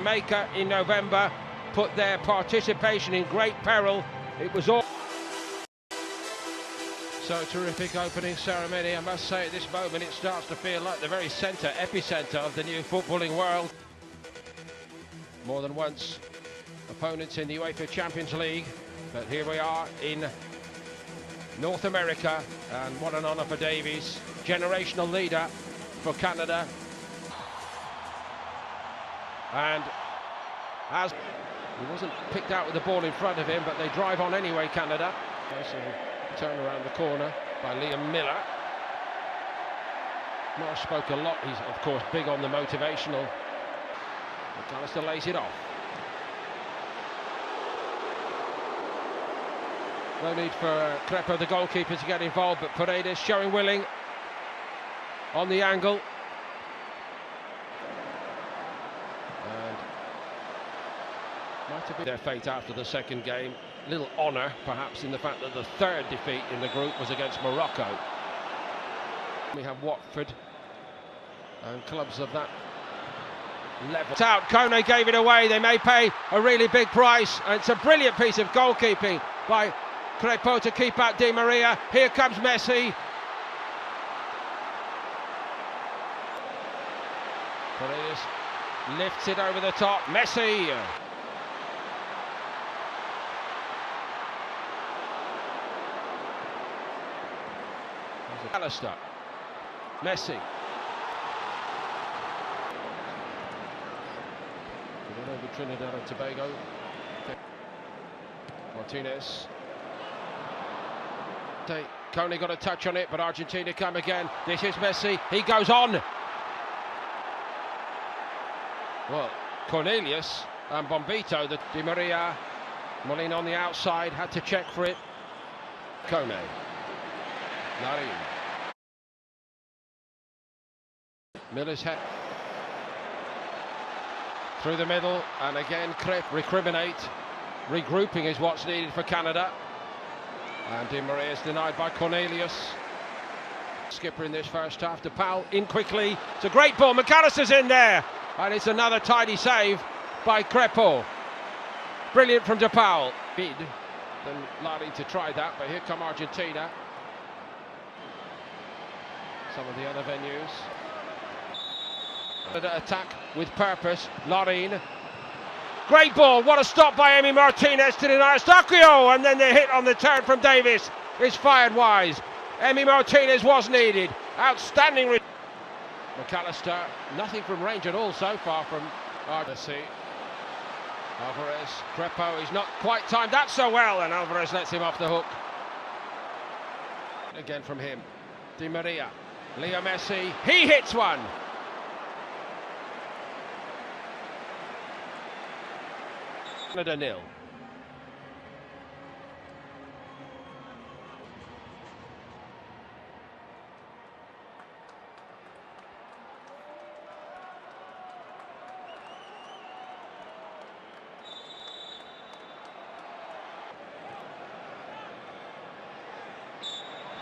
Jamaica in November put their participation in great peril. It was all so terrific opening ceremony. I must say at this moment it starts to feel like the very epicenter of the new footballing world. More than once opponents in the UEFA Champions League, but here we are in North America, and what an honour for Davies, generational leader for Canada. And as he wasn't picked out with the ball in front of him, but they drive on anyway, Canada. Nice little turn around the corner by Liam Miller. Marsh spoke a lot. He's of course big on the motivational. McAllister lays it off. No need for Crepo, the goalkeeper, to get involved, but Paredes showing willing on the angle. And might have been their fate after the second game. Little honour, perhaps, in the fact that the third defeat in the group was against Morocco. We have Watford and clubs of that level. It's out. Kone gave it away. They may pay a really big price. And it's a brilliant piece of goalkeeping by Crepo to keep out Di Maria. Here comes Messi. Paredes lifts it over the top. Messi. McAllister. Messi. Over Trinidad and Tobago. Martinez. Kone got a touch on it, but Argentina come again. This is Messi. He goes on. Well, Cornelius and Bombito, the Di Maria, Molina on the outside, had to check for it. Kone. Larin. Miller's head. Through the middle, and again recriminate. Regrouping is what's needed for Canada. And Di Maria is denied by Cornelius. Skipper in this first half. De Paul in quickly. It's a great ball. McAllister's in there. And it's another tidy save by Crepo. Brilliant from De Paul. Bid than Larin to try that, but here come Argentina. Some of the other venues. Attack with purpose. Larin. Great ball. What a stop by Emi Martinez to deny Eustachio, and then the hit on the turn from Davis is fired wise. Emi Martinez was needed. Outstanding. McAllister, nothing from range at all so far from Argentina. Alvarez, Crepo, he's not quite timed that so well, and Alvarez lets him off the hook. Again from him. Di Maria. Leo Messi, he hits one. Canada 0.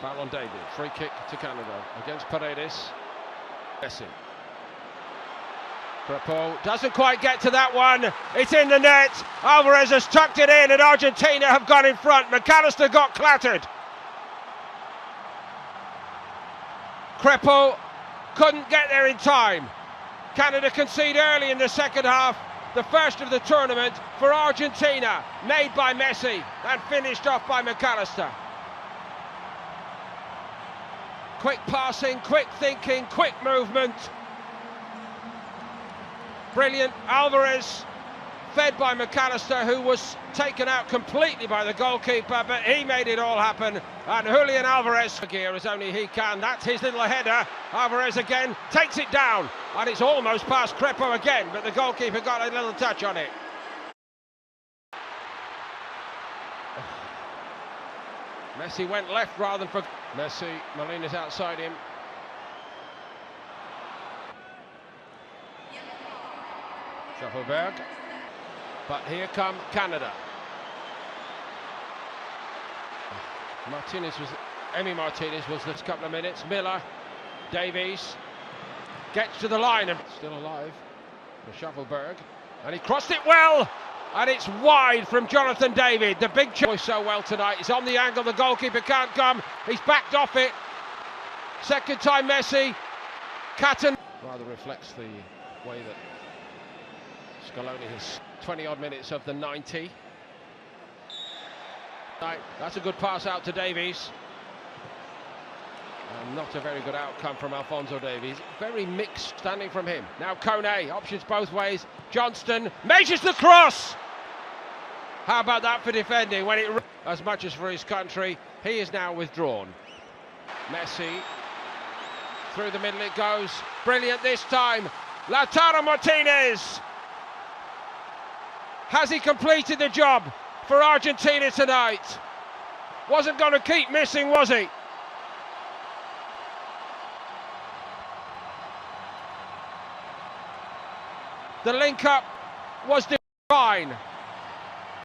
Foul on David. Free kick to Canada against Paredes. Messi. Crepo doesn't quite get to that one. It's in the net. Alvarez has tucked it in, and Argentina have gone in front. McAllister got clattered. Crepo couldn't get there in time. Canada concede early in the second half. The first of the tournament for Argentina, made by Messi and finished off by McAllister. Quick passing, quick thinking, quick movement. Brilliant. Alvarez fed by McAllister, who was taken out completely by the goalkeeper, but he made it all happen. And Julian Alvarez gear as only he can. That's his little header. Alvarez again takes it down, and it's almost past Crepo again, but the goalkeeper got a little touch on it. Messi went left rather than for Messi. Molina's outside him. Shuffleberg. But here come Canada. Emi Martinez was this couple of minutes. Miller, Davies gets to the line and still alive for Shuffleberg. And he crossed it well, and it's wide from Jonathan David. The big choice so well tonight. He's on the angle, the goalkeeper can't come. He's backed off it. Second time Messi. Catton rather reflects the way that Scaloni has 20-odd minutes of the 90. Right, that's a good pass out to Davies. Not a very good outcome from Alphonso Davies. Very mixed standing from him. Now Kone, options both ways. Johnston measures the cross. How about that for defending when it as much as for his country? He is now withdrawn. Messi through the middle it goes. Brilliant this time. Lautaro Martinez. Has he completed the job for Argentina tonight? Wasn't going to keep missing, was he? The link-up was divine.